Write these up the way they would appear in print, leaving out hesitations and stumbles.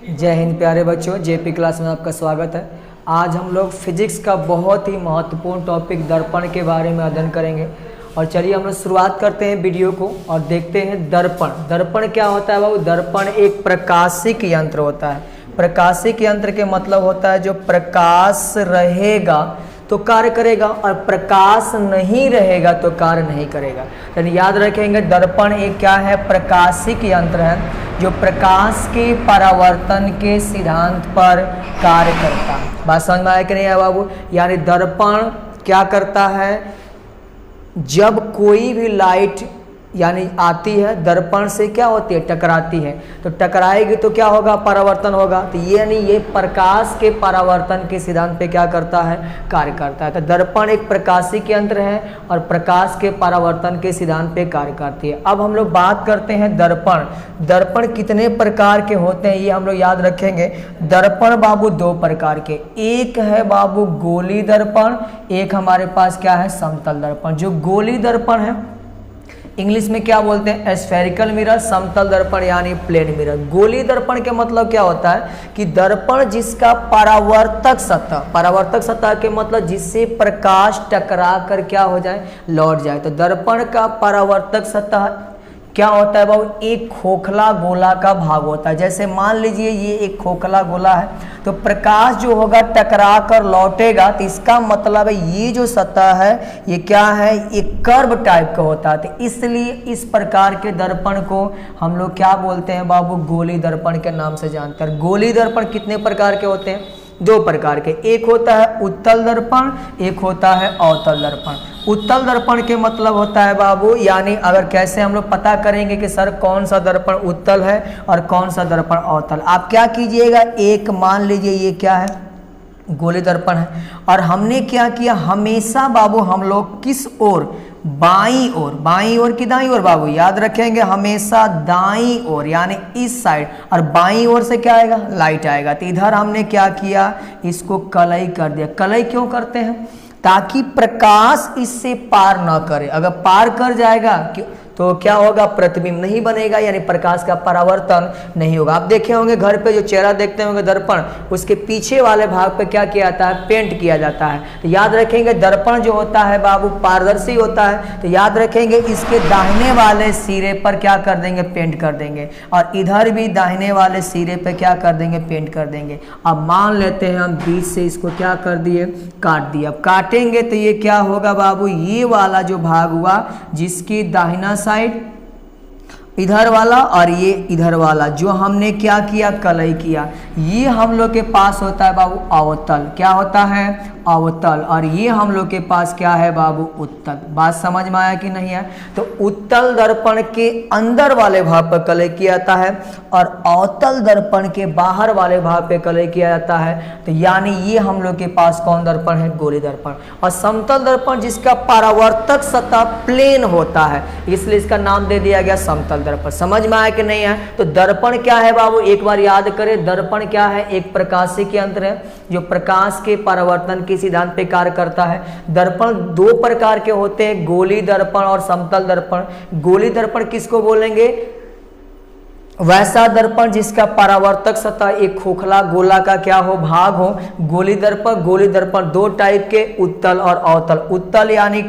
जय हिंद प्यारे बच्चों, जेपी क्लास में आपका स्वागत है। आज हम लोग फिजिक्स का बहुत ही महत्वपूर्ण टॉपिक दर्पण के बारे में अध्ययन करेंगे। और चलिए हम लोग शुरुआत करते हैं वीडियो को और देखते हैं दर्पण। दर्पण क्या होता है बाबू? दर्पण एक प्रकाशिक यंत्र होता है। प्रकाशिक यंत्र के मतलब होता है जो प्रकाश रहेगा तो कार्य करेगा और प्रकाश नहीं रहेगा तो कार्य नहीं करेगा। यानी याद रखेंगे दर्पण एक क्या है? प्रकाशिक यंत्र है जो प्रकाश के परावर्तन के सिद्धांत पर कार्य करता है। बात समझ में आया कि नहीं है बाबू? यानी दर्पण क्या करता है? जब कोई भी लाइट यानी आती है दर्पण से क्या होती है? टकराती है। तो टकराएगी तो क्या होगा? परावर्तन होगा। तो ये यानी ये प्रकाश के परावर्तन के सिद्धांत पे क्या करता है? कार्य करता है। तो दर्पण एक प्रकाशिक यंत्र है और प्रकाश के परावर्तन के सिद्धांत पे कार्य करती है। अब हम लोग बात करते हैं दर्पण। दर्पण कितने प्रकार के होते हैं ये हम लोग याद रखेंगे। दर्पण बाबू दो प्रकार के, एक है बाबू गोली दर्पण, एक हमारे पास क्या है? समतल दर्पण। जो गोली दर्पण है इंग्लिश में क्या बोलते हैं? Spherical mirror. समतल दर्पण यानी प्लेन मिरर। गोली दर्पण के मतलब क्या होता है कि दर्पण जिसका परावर्तक सतह के मतलब जिससे प्रकाश टकरा कर क्या हो जाए? लौट जाए। तो दर्पण का परावर्तक सतह क्या होता है बाबू? एक खोखला गोला का भाग होता है। जैसे मान लीजिए ये एक खोखला गोला है तो प्रकाश जो होगा टकरा कर लौटेगा, तो इसका मतलब है ये जो सतह है ये क्या है? एक कर्व टाइप का होता है। तो इसलिए इस प्रकार के दर्पण को हम लोग क्या बोलते हैं बाबू? गोली दर्पण के नाम से जानते हैं। गोली दर्पण कितने प्रकार के होते हैं? दो प्रकार के, एक होता है उत्तल दर्पण, एक होता है अवतल दर्पण। उत्तल दर्पण के मतलब होता है बाबू, यानी अगर कैसे हम लोग पता करेंगे कि सर कौन सा दर्पण उत्तल है और कौन सा दर्पण अवतल? आप क्या कीजिएगा, एक मान लीजिए ये क्या है? गोली दर्पण है। और हमने क्या किया? हमेशा बाबू हम लोग किस ओर? बाईं ओर की दाईं ओर बाबू? याद रखेंगे हमेशा दाईं ओर यानी इस साइड। और बाईं ओर से क्या आएगा? लाइट आएगा। तो इधर हमने क्या किया? इसको कलई कर दिया। कलई क्यों करते हैं? ताकि प्रकाश इससे पार न करे। अगर पार कर जाएगा तो क्या होगा? प्रतिबिंब नहीं बनेगा, यानी प्रकाश का परावर्तन नहीं होगा। आप देखे होंगे घर पे जो चेहरा देखते होंगे दर्पण, उसके पीछे वाले भाग पे क्या किया जाता है? पेंट किया जाता है। तो याद रखेंगे दर्पण जो होता है बाबू पारदर्शी होता है। तो याद रखेंगे इसके दाहिने वाले सिरे पर क्या कर देंगे? पेंट कर देंगे। और इधर भी दाहिने वाले सिरे पे क्या कर देंगे? पेंट कर देंगे। अब मान लेते हैं हम बीच से इसको क्या कर दिए? काट दिया। अब काटेंगे तो ये क्या होगा बाबू? ये वाला जो भाग हुआ जिसकी दाहिना साइड इधर वाला और ये इधर वाला जो हमने क्या किया? कलई किया। ये हम लोग के पास होता है बाबू अवतल। क्या होता है? अवतल। और ये हम लोग के पास क्या है बाबू? उत्तल। बात समझ में आया कि नहीं है? तो उत्तल दर्पण के अंदर वाले भाग पर कलई किया जाता है और अवतल दर्पण के बाहर वाले भाग पे कलई किया जाता है। तो यानी ये हम लोग के पास कौन दर्पण है? गोली दर्पण। और समतल दर्पण जिसका परावर्तक सतह प्लेन होता है, इसलिए इसका नाम दे दिया गया समतल दर्पण। समझ में आया कि नहीं है? तो दर्पण क्या है बाबू? एक बार याद करें, दर्पण क्या है? एक प्रकाशिक यंत्र है जो प्रकाश के परावर्तन के सिद्धांत पे कार्य करता है। दर्पण दो प्रकार के होते हैं, गोली दर्पण और समतल दर्पण। गोली दर्पण किसको बोलेंगे? वैसा दर्पण जिसका परावर्तक सतह एक खोखला गोला का क्या हो? भाग हो। गोली दर्पण दो टाइप के, उत्तल और अवतल। उत्तल यानी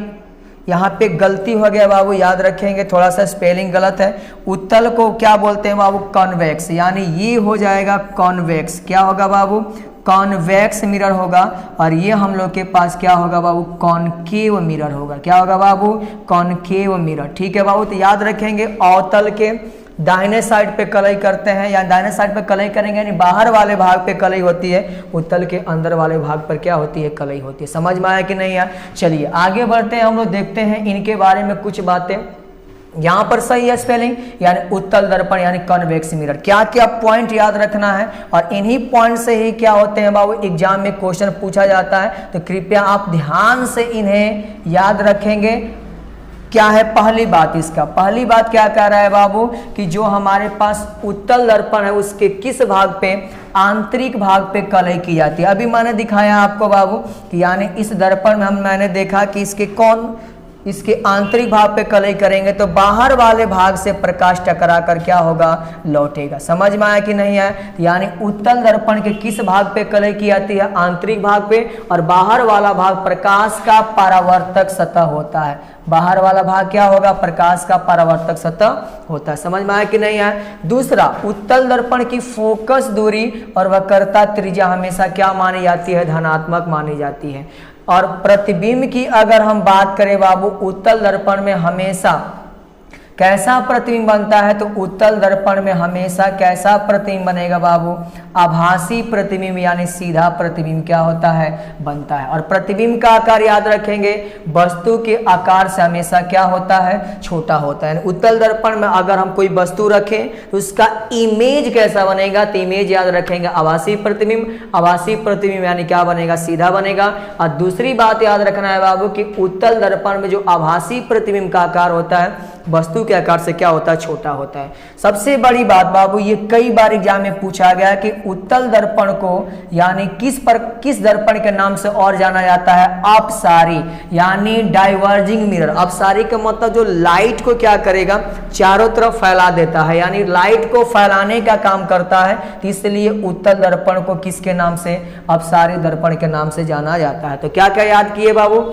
यहाँ पे गलती हो गया बाबू, याद रखेंगे थोड़ा सा स्पेलिंग गलत है। उत्तल को क्या बोलते हैं बाबू? कॉन्वेक्स। यानी ये हो जाएगा कॉन्वेक्स। क्या होगा बाबू? कॉन्वेक्स मिरर होगा। और ये हम लोग के पास क्या होगा बाबू? कॉनकेव मिरर होगा। क्या होगा बाबू? Concave mirror. ठीक है बाबू। तो याद रखेंगे अवतल के दाहिने साइड पे कलई करते हैं, या दाहिने साइड पे कलई करेंगे यानी बाहर वाले भाग पे कलई होती है। उत्तल के अंदर वाले भाग पर क्या होती है? कलई होती है। समझ में आया कि नहीं है? चलिए आगे बढ़ते हैं, हम लोग देखते हैं इनके बारे में कुछ बातें। यहाँ पर सही है स्पेलिंग, यानी उत्तल दर्पण यानी कॉन्वेक्स मिरर। क्या क्या पॉइंट याद रखना है और इन्हीं पॉइंट से ही क्या होते हैं बाबू? एग्जाम में क्वेश्चन पूछा जाता है। तो कृपया आप ध्यान से इन्हें याद रखेंगे। क्या है पहली बात? इसका पहली बात क्या कह रहा है बाबू? कि जो हमारे पास उत्तल दर्पण है उसके किस भाग पे? आंतरिक भाग पे कलई की जाती है। अभी मैंने दिखाया आपको बाबू कि यानी इस दर्पण में मैंने देखा कि इसके कौन इसके आंतरिक भाग पे कलई करेंगे तो बाहर वाले भाग से प्रकाश टकरा कर क्या होगा, लौटेगा। समझ में आया कि नहीं है? यानी उत्तल दर्पण के किस भाग पे कलई की जाती है, आंतरिक भाग पे, और बाहर वाला भाग प्रकाश का परावर्तक सतह होता है। बाहर वाला भाग क्या होगा, प्रकाश का परावर्तक सतह होता है। समझ में आया कि नहीं है? दूसरा, उत्तल दर्पण की फोकस दूरी और वक्रता त्रिज्या हमेशा क्या मानी जाती है, धनात्मक मानी जाती है। और प्रतिबिंब की अगर हम बात करें बाबू, उत्तल दर्पण में हमेशा कैसा प्रतिबिंब बनता है, तो उत्तल दर्पण में हमेशा कैसा प्रतिबिंब बनेगा बाबू, आभासी प्रतिबिंब यानी सीधा प्रतिबिंब क्या होता है, बनता है। और प्रतिबिंब का आकार याद रखेंगे, वस्तु के आकार से हमेशा क्या होता है, छोटा होता है। उत्तल दर्पण में अगर हम कोई वस्तु रखें तो उसका इमेज कैसा बनेगा, तो इमेज याद रखेंगे आभासी प्रतिबिंब। आभासी प्रतिबिंब यानी क्या बनेगा, सीधा बनेगा। और दूसरी बात याद रखना है बाबू कि उत्तल दर्पण में जो आभासी प्रतिबिंब का आकार होता है, वस्तु के आकार से क्या होता है, छोटा होता है। सबसे बड़ी बात बाबू, ये कई बार एग्जाम में पूछा गया कि उत्तल दर्पण को यानी किस दर्पण के नाम से और जाना जाता है, अपसारी यानी डाइवर्जिंग मिरर। अपसारी का मतलब जो लाइट को क्या करेगा, चारों तरफ फैला देता है, यानी लाइट को फैलाने का काम करता है। तो इसलिए उत्तल दर्पण को किसके नाम से, अपसारी दर्पण के नाम से जाना जाता है। तो क्या क्या याद किए बाबू,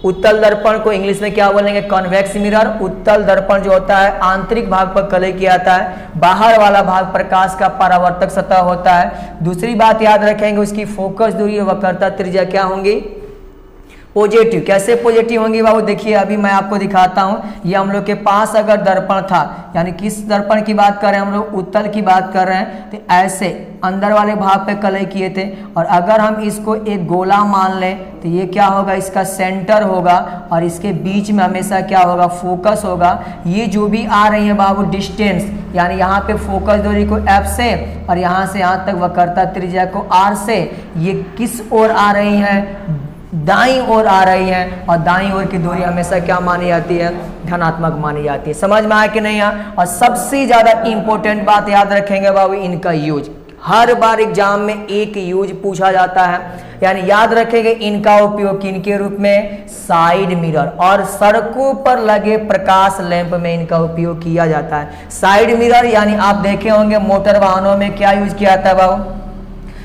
उत्तल दर्पण को इंग्लिश में क्या बोलेंगे, कॉन्वेक्स मिरर। उत्तल दर्पण जो होता है आंतरिक भाग पर कलई किया जाता है, बाहर वाला भाग प्रकाश का परावर्तक सतह होता है। दूसरी बात याद रखेंगे, उसकी फोकस दूरी और वक्रता त्रिज्या क्या होंगी, पॉजिटिव। कैसे पॉजिटिव होंगी बाबू, देखिए अभी मैं आपको दिखाता हूं। ये हम लोग के पास अगर दर्पण था, यानी किस दर्पण की बात कर रहे हैं हम लोग, उत्तल की बात कर रहे हैं, तो ऐसे अंदर वाले भाग पे कलई किए थे। और अगर हम इसको एक गोला मान लें तो ये क्या होगा, इसका सेंटर होगा और इसके बीच में हमेशा क्या होगा, फोकस होगा। ये जो भी आ रही है बाबू डिस्टेंस, यानी यहाँ पे फोकस दूरी को F से और यहाँ से यहाँ तक वक्रता त्रिज्या को R से, ये किस ओर आ रही है, दाईं ओर आ रही है। और दाईं ओर की दूरी हमेशा क्या मानी जाती है, धनात्मक मानी जाती है। समझ में आया कि नहीं है? और सबसे ज्यादा इंपॉर्टेंट बात याद रखेंगे बाबू, इनका यूज। हर बार एग्जाम में एक यूज पूछा जाता है, यानी याद रखेंगे इनका उपयोग किनके रूप में, साइड मिरर और सड़कों पर लगे प्रकाश लैंप में इनका उपयोग किया जाता है। साइड मिरर यानी आप देखे होंगे मोटर वाहनों में क्या यूज किया जाता है बाबू,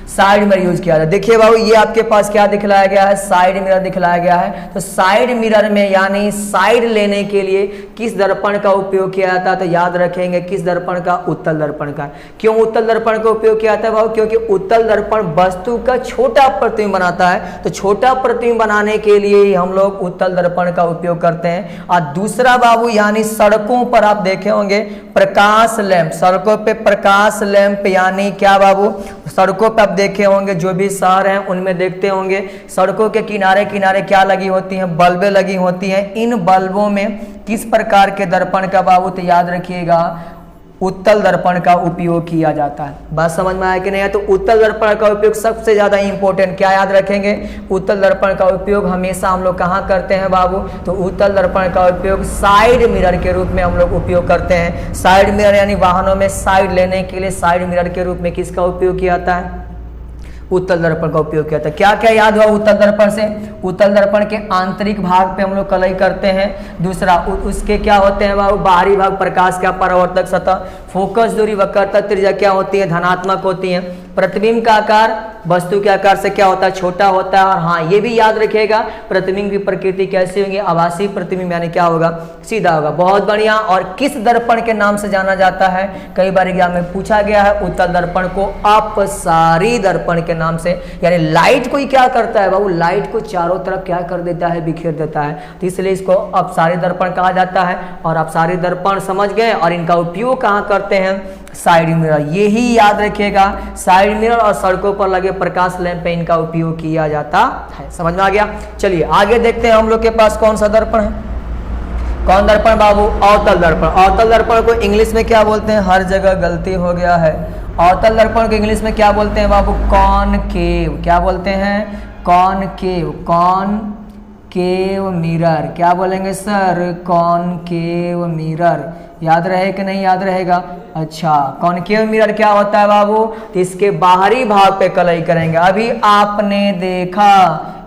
साइड मिरर यूज किया जाता है। देखिए बाबू ये आपके पास क्या दिखलाया गया है, साइड मिरर दिखलाया गया है। तो साइड मिरर में यानी साइड लेने के लिए किस दर्पण का उपयोग किया जाता है, तो याद रखेंगे किस दर्पण का, उत्तल दर्पण का। क्यों उत्तल दर्पण का उपयोग किया जाता है बाबू, क्योंकि उत्तल दर्पण वस्तु का छोटा प्रतिबिंब बनाता है। तो छोटा प्रतिबिंब बनाने के लिए ही हम लोग उत्तल दर्पण का उपयोग करते हैं। और दूसरा बाबू, यानी सड़कों पर आप देखे होंगे प्रकाश लैंप, सड़कों पे प्रकाश लैंप यानी क्या बाबू, सड़कों पर आप देखे होंगे जो भी शहर हैं उनमें देखते होंगे सड़कों के किनारे किनारे क्या लगी होती हैं, बल्बें लगी होती हैं। इन बल्बों में किस प्रकार के दर्पण का बाबू, तो याद रखिएगा उत्तल दर्पण का उपयोग किया जाता है। बात समझ में आया कि नहीं है? तो उत्तल दर्पण का उपयोग सबसे ज्यादा इंपॉर्टेंट क्या याद रखेंगे, उत्तल दर्पण का उपयोग हमेशा हम लोग कहाँ करते हैं बाबू, तो उत्तल दर्पण का उपयोग साइड मिरर के रूप में हम लोग उपयोग करते हैं। साइड मिरर यानी वाहनों में साइड लेने के लिए साइड मिरर के रूप में किसका उपयोग किया जाता है, उत्तल दर्पण का उपयोग किया था। क्या क्या याद हुआ उत्तल दर्पण से, उत्तल दर्पण के आंतरिक भाग पे हम लोग कलई करते हैं। दूसरा उसके क्या होते हैं बाबू, बाहरी भाग प्रकाश का परावर्तक सतह, फोकस दूरी वक्रता त्रिज्या क्या होती है, धनात्मक होती है। प्रतिबिंब का आकार वस्तु के आकार से क्या होता है, छोटा होता है। और हाँ ये भी याद रखिएगा प्रतिबिंब की प्रकृति कैसी होगी, आभासी प्रतिबिंब यानी क्या होगा, सीधा होगा। बहुत बढ़िया। और किस दर्पण के नाम से जाना जाता है, कई बार एग्जाम में पूछा गया है, उत्तल दर्पण को अपसारी दर्पण के नाम से। यानी लाइट को ही क्या करता है बाबू, लाइट को चारों तरफ क्या कर देता है, बिखेर देता है। तो इसलिए इसको अपसारी दर्पण कहा जाता है। और अपसारी दर्पण समझ गए। और इनका उपयोग कहाँ करते हैं, साइड मिरर। यही याद रखिएगा, साइड मिरर और सड़कों पर लगे प्रकाश लैंप पे इनका उपयोग किया जाता है। समझ में आ गया? चलिए आगे देखते हैं हम लोग के पास कौन सा दर्पण है। कौन दर्पण बाबू, अवतल दर्पण। अवतल दर्पण को इंग्लिश में क्या बोलते हैं, हर जगह गलती हो गया है। अवतल दर्पण को इंग्लिश में क्या बोलते हैं बाबू, कॉनकेव। क्या बोलते हैं, कॉनकेव। Concave mirror. क्या बोलेंगे सर, कॉनकेव मिरर। याद रहे कि नहीं याद रहेगा? अच्छा, कॉनकेव मिरर क्या होता है बाबू, तो इसके बाहरी भाग पे कलई करेंगे। अभी आपने देखा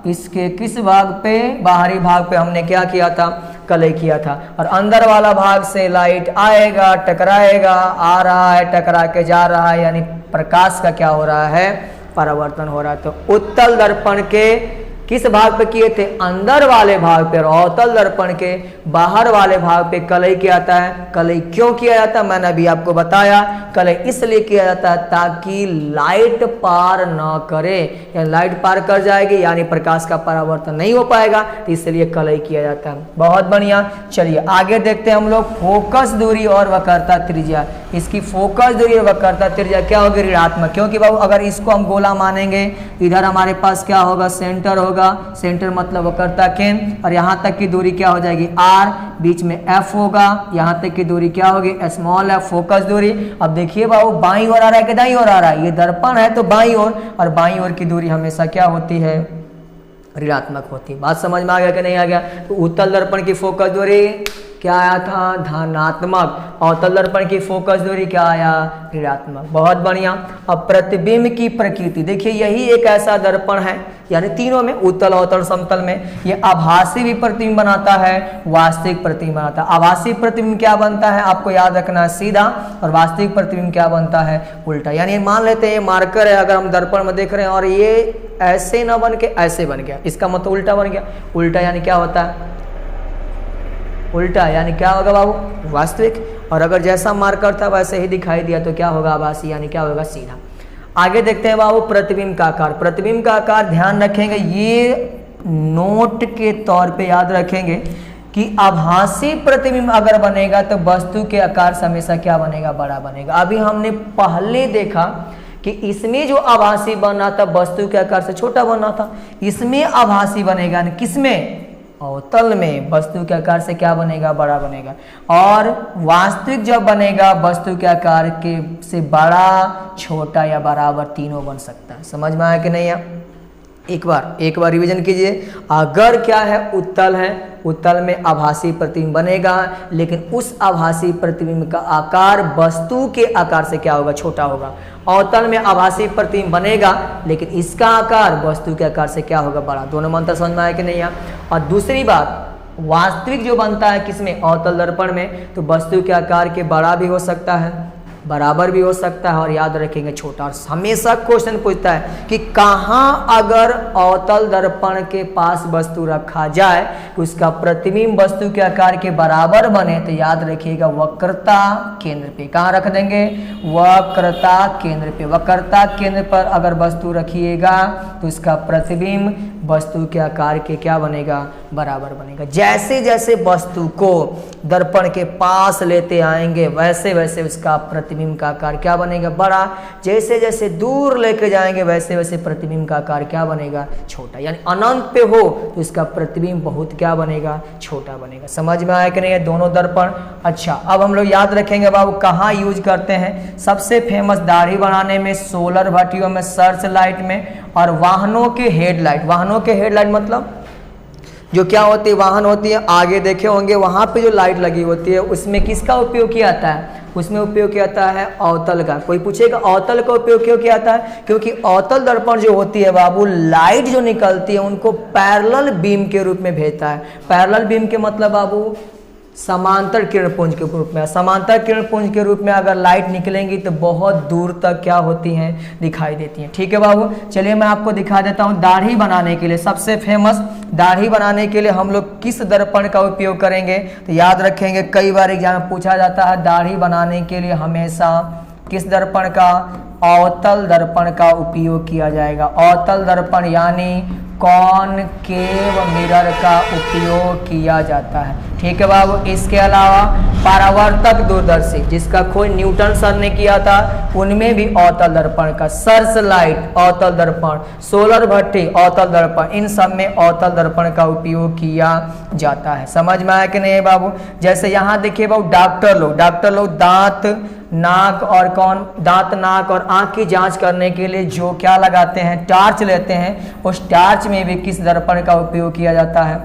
इसके किस भाग पे, बाहरी भाग पे हमने क्या किया था, कलई किया था। और अंदर वाला भाग से लाइट आएगा, टकराएगा, आ रहा है, टकरा के जा रहा है, यानी प्रकाश का क्या हो रहा है, परावर्तन हो रहा है। तो उत्तल दर्पण के किस भाग पे किए थे, अंदर वाले भाग पे, और अवतल दर्पण के बाहर वाले भाग पे कलई किया जाता है। कलई क्यों किया जाता है, मैंने अभी आपको बताया। कलई इसलिए किया जाता है ताकि लाइट पार ना करे, या लाइट पार कर जाएगी यानी प्रकाश का परावर्तन नहीं हो पाएगा, तो इसलिए कलई किया जाता है। बहुत बढ़िया, चलिए आगे देखते हैं हम लोग। फोकस दूरी और वक्रता त्रिज्या, इसकी फोकस दूरी और वक्रता त्रिज्या क्या होगी, ऋणात्मक, क्योंकि बाबू अगर इसको हम गोला मानेंगे, इधर हमारे पास क्या होगा, सेंटर होगा, सेंटर मतलब वक्रता केंद्र, और यहां तक की दूरी क्या हो जाएगी, r, बीच में f होगा, यहां तक की दूरी क्या होगी, स्मॉल f, फोकस दूरी। अब देखिए बाबू बाईं ओर आ रहा है कि दाईं ओर आ रहा है, ये दर्पण है तो बाईं ओर, और बाईं ओर की दूरी हमेशा क्या होती है, ऋणात्मक होती है। बात समझ में आ गया कि नहीं आ गया। तो उत्तल दर्पण की फोकस दूरी क्या आया था, धनात्मक, अवतल दर्पण की फोकस दूरी क्या आया, ऋणात्मक। बहुत बढ़िया। अब प्रतिबिंब की प्रकृति देखिए, यही एक ऐसा दर्पण है, यानी तीनों में, उत्तल, अवतल, समतल में, ये आभासी भी प्रतिबिंब बनाता है, वास्तविक प्रतिबिंब बनाता है। आभासी प्रतिबिंब क्या बनता है, आपको याद रखना है, सीधा, और वास्तविक प्रतिबिंब क्या बनता है, उल्टा। यानी मान लेते हैं ये मार्कर है, अगर हम दर्पण में देख रहे हैं और ये ऐसे ना बन के ऐसे बन गया, इसका मतलब उल्टा बन गया। उल्टा यानी क्या होता है, उल्टा यानी क्या होगा बाबू, वास्तविक। और अगर जैसा मार्कर था वैसे ही दिखाई दिया तो क्या होगा, आभासी, यानी क्या होगा, सीधा। आगे देखते हैं बाबू प्रतिबिंब का आकार। प्रतिबिंब का आकार ध्यान रखेंगे, ये नोट के तौर पे याद रखेंगे कि आभासी प्रतिबिंब अगर बनेगा तो वस्तु के आकार से हमेशा क्या बनेगा, बड़ा बनेगा। अभी हमने पहले देखा कि इसमें जो आभासी बना था वस्तु के आकार से छोटा बना था, इसमें आभासी बनेगा, किसमें, अवतल में, वस्तु के आकार से क्या बनेगा, बड़ा बनेगा। और वास्तविक जब बनेगा वस्तु के आकार के से बड़ा, छोटा या बराबर, तीनों बन सकता है। समझ में आया कि नहीं है, एक बार रिवीजन कीजिए। अगर क्या है, उत्तल है, उत्तल में आभासी प्रतिबिंब बनेगा, लेकिन उस आभासी प्रतिबिंब का आकार वस्तु के आकार से क्या होगा, छोटा होगा। अवतल में आभासी प्रतिबिंब बनेगा, लेकिन इसका आकार वस्तु के आकार से क्या होगा, बड़ा। दोनों में अंतर समझ में आया कि नहीं है। और दूसरी बात, वास्तविक जो बनता है किसमें, अवतल दर्पण में, तो वस्तु के आकार के बड़ा भी हो सकता है, बराबर भी हो सकता है, और याद रखेंगे छोटा। और हमेशा क्वेश्चन पूछता है कि कहाँ अगर अवतल दर्पण के पास वस्तु रखा जाए तो उसका प्रतिबिंब वस्तु के आकार के बराबर बने, तो याद रखिएगा वक्रता केंद्र पे। कहाँ रख देंगे, वक्रता केंद्र पे। वक्रता केंद्र पर अगर वस्तु रखिएगा तो उसका प्रतिबिंब वस्तु के आकार के क्या बनेगा, बराबर बनेगा। जैसे जैसे वस्तु को दर्पण के पास लेते आएंगे वैसे वैसे उसका प्रतिबिंब का आकार क्या बनेगा, बड़ा। जैसे जैसे दूर लेके जाएंगे वैसे वैसे प्रतिबिंब का आकार क्या बनेगा, छोटा। यानी अनंत पे हो तो इसका प्रतिबिंब बहुत क्या बनेगा, छोटा बनेगा। समझ में आया कि नहीं है, दोनों दर्पण। अच्छा, अब हम लोग याद रखेंगे बाबू कहाँ यूज करते हैं। सबसे फेमस दाढ़ी बनाने में, सोलर भट्टियों में, सर्च लाइट में, और वाहनों के हेडलाइट। वाहनों के हेडलाइट मतलब जो क्या होती है, वाहन होती है, आगे देखे होंगे वहां पे जो लाइट लगी होती है उसमें किसका उपयोग किया जाता है, उसमें उपयोग किया जाता है अवतल का। कोई पूछेगा अवतल का उपयोग क्यों किया जाता है, क्योंकि अवतल दर्पण जो होती है बाबू, लाइट जो निकलती है उनको पैरेलल बीम के रूप में भेजता है। पैरेलल बीम के मतलब बाबू समांतर किरणपुंज के रूप में। समांतर किरणपुंज के रूप में अगर लाइट निकलेंगी तो बहुत दूर तक क्या होती हैं, दिखाई देती हैं। ठीक है बाबू, चलिए मैं आपको दिखा देता हूँ। दाढ़ी बनाने के लिए सबसे फेमस, दाढ़ी बनाने के लिए हम लोग किस दर्पण का उपयोग करेंगे, तो याद रखेंगे कई बार एग्जाम में पूछा जाता है, दाढ़ी बनाने के लिए हमेशा किस दर्पण का, अवतल दर्पण का उपयोग किया जाएगा। अवतल दर्पण यानी कॉनकेव मिरर का उपयोग किया जाता है। ठीक है बाबू, इसके अलावा परावर्तक दूरदर्शी जिसका खोज न्यूटन सर ने किया था, उनमें भी अवतल दर्पण का, सर्च लाइट अवतल दर्पण, सोलर भट्टी अवतल दर्पण, इन सब में अवतल दर्पण का उपयोग किया जाता है। समझ में आया कि नहीं बाबू। जैसे यहाँ देखिए बाबू, डॉक्टर लोग दांत नाक और दांत नाक और आंख की जांच करने के लिए जो क्या लगाते हैं, टार्च लेते हैं, उस टार्च में भी किस दर्पण का उपयोग किया जाता है,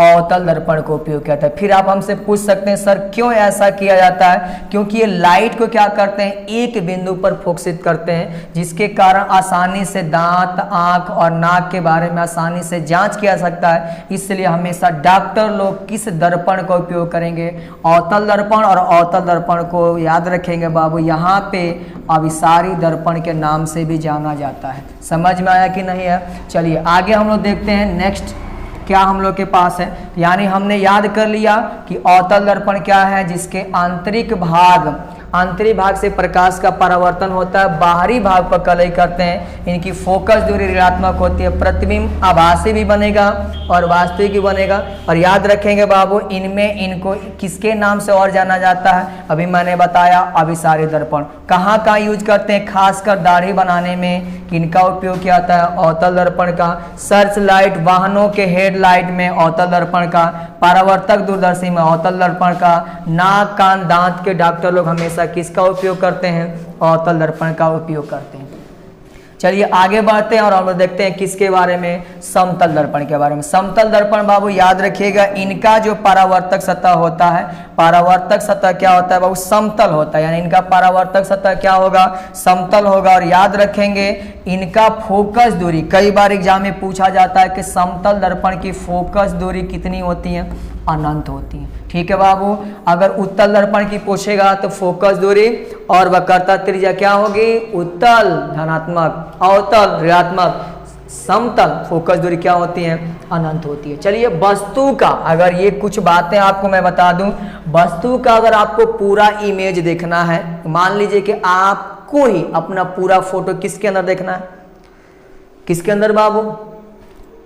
अवतल दर्पण का उपयोग किया जाता है। फिर आप हमसे पूछ सकते हैं सर क्यों ऐसा किया जाता है? क्योंकि ये लाइट को क्या करते हैं, एक बिंदु पर फोकसित करते हैं, जिसके कारण आसानी से दांत, आंख और नाक के बारे में आसानी से जांच किया जा है। इसलिए हमेशा डॉक्टर लोग किस दर्पण का उपयोग करेंगे? अवतल दर्पण। और अवतल दर्पण को याद रखेंगे बाबू, यहाँ पे अभिसारी दर्पण के नाम से भी जाना जाता है। समझ में आया कि नहीं है? चलिए आगे हम लोग देखते हैं नेक्स्ट क्या हम लोग के पास है। यानी हमने याद कर लिया कि अवतल दर्पण क्या है, जिसके आंतरिक भाग से प्रकाश का परावर्तन होता है, बाहरी भाग पर कलई करते हैं। इनकी फोकस दूरी ऋणात्मक होती है, प्रतिबिंब आभासी भी बनेगा और वास्तविक भी बनेगा। और याद रखेंगे बाबू, इनमें इनको किसके नाम से और जाना जाता है? अभी मैंने बताया अभिसारी दर्पण। कहाँ यूज करते हैं? खासकर दाढ़ी बनाने में किनका उपयोग किया जाता है? अवतल दर्पण का। सर्च लाइट, वाहनों के हेडलाइट में अवतल दर्पण का। परावर्तक दूरदर्शी में अवतल दर्पण का। नाक, कान, दांत के डॉक्टर लोग हमेशा किसका उपयोग करते हैं? अवतल दर्पण का उपयोग करते हैं। चलिए आगे बढ़ते हैं और हम लोग देखते हैं किसके बारे में, समतल दर्पण के बारे में। समतल दर्पण बाबू याद रखिएगा, इनका जो परावर्तक सतह होता है, परावर्तक सतह क्या होता है बाबू? समतल होता है। यानी इनका परावर्तक सतह क्या होगा? समतल होगा। और याद रखेंगे इनका फोकस दूरी, कई बार एग्जाम में पूछा जाता है कि समतल दर्पण की फोकस दूरी कितनी होती है? अनंत होती है। ठीक है बाबू। अगर उत्तल दर्पण की पूछेगा तो फोकस दूरी और वक्रता त्रिज्या क्या होगी? उत्तल धनात्मक, अवतल ऋणात्मक, समतल फोकस दूरी क्या होती है? अनंत होती है। चलिए वस्तु का, अगर ये कुछ बातें आपको मैं बता दूं, वस्तु का अगर आपको पूरा इमेज देखना है, मान लीजिए कि आपको ही अपना पूरा फोटो किसके अंदर देखना है? किसके अंदर बाबू?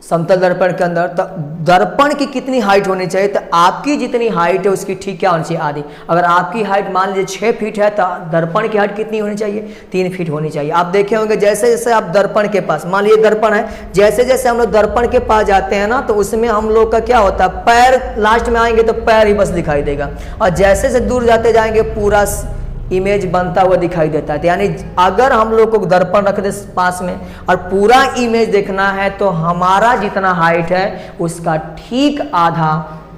समतल दर्पण के अंदर। तो दर्पण की कितनी हाइट होनी चाहिए? तो आपकी जितनी हाइट है उसकी ठीक क्या होनी चाहिए? आधी। अगर आपकी हाइट मान लीजिए 6 फीट है तो दर्पण की हाइट कितनी होनी चाहिए? 3 फीट होनी चाहिए। आप देखे होंगे जैसे जैसे आप दर्पण के पास, मान लीजिए दर्पण है, जैसे जैसे हम लोग दर्पण के पास जाते हैं ना, तो उसमें हम लोग का क्या होता है, पैर लास्ट में आएंगे तो पैर ही बस दिखाई देगा, और जैसे जैसे दूर जाते जाएंगे पूरा इमेज बनता हुआ दिखाई देता है। तो यानी अगर हम लोग को दर्पण रख दे पास में और पूरा इमेज देखना है, तो हमारा जितना हाइट है उसका ठीक आधा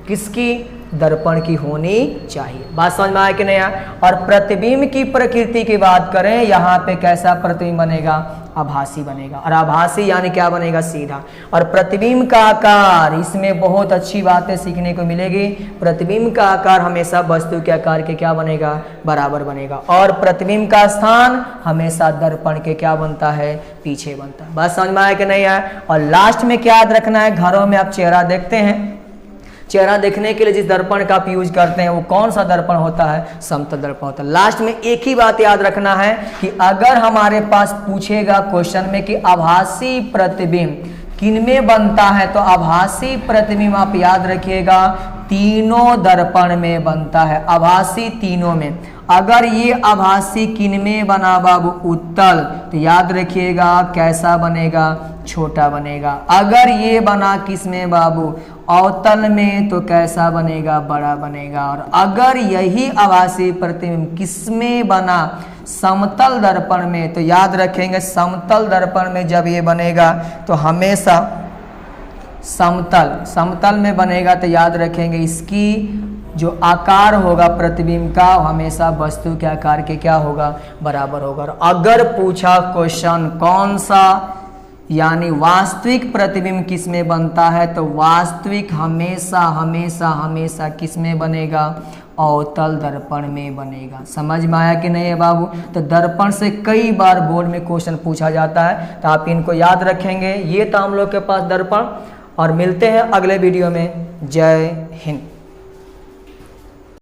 किसकी? दर्पण की होनी चाहिए। बात समझ में आया कि नहीं आया? और प्रतिबिंब की प्रकृति की बात करें, यहाँ पे कैसा प्रतिबिंब बनेगा? आभासी बनेगा। और आभासी यानी क्या बनेगा? सीधा। और प्रतिबिंब का आकार, इसमें बहुत अच्छी बातें सीखने को मिलेगी। प्रतिबिंब का आकार हमेशा वस्तु के आकार के क्या बनेगा? बराबर बनेगा। और प्रतिबिंब का स्थान हमेशा दर्पण के क्या बनता है? पीछे बनता है। बात समझ में आया कि नहीं आया? और लास्ट में क्या याद रखना है, घरों में आप चेहरा देखते हैं, चेहरा देखने के लिए जिस दर्पण का आप यूज करते हैं वो कौन सा दर्पण होता है? समतल दर्पण होता है। लास्ट में एक ही बात याद रखना है कि अगर हमारे पास पूछेगा क्वेश्चन में कि आभासी प्रतिबिंब किनमें बनता है, तो आभासी प्रतिबिंब आप याद रखिएगा तीनों दर्पण में बनता है। आभासी तीनों में। अगर ये आभासी किन में बना बाबू? उत्तल, तो याद रखिएगा कैसा बनेगा? छोटा बनेगा। अगर ये बना किस में बाबू? अवतल में, तो कैसा बनेगा? बड़ा बनेगा। और अगर यही आभासी प्रतिबिंब किस में बना? समतल दर्पण में, तो याद रखेंगे समतल दर्पण में जब ये बनेगा तो हमेशा समतल में बनेगा, तो याद रखेंगे इसकी जो आकार होगा प्रतिबिंब का हमेशा वस्तु के आकार के क्या होगा? बराबर होगा। और अगर पूछा क्वेश्चन कौन सा यानी वास्तविक प्रतिबिंब किस में बनता है, तो वास्तविक हमेशा हमेशा हमेशा किस में बनेगा? अवतल दर्पण में बनेगा। समझ में आया कि नहीं है बाबू? तो दर्पण से कई बार बोर्ड में क्वेश्चन पूछा जाता है, तो आप इनको याद रखेंगे। ये था हम लोग के पास दर्पण, और मिलते हैं अगले वीडियो में। जय हिंद।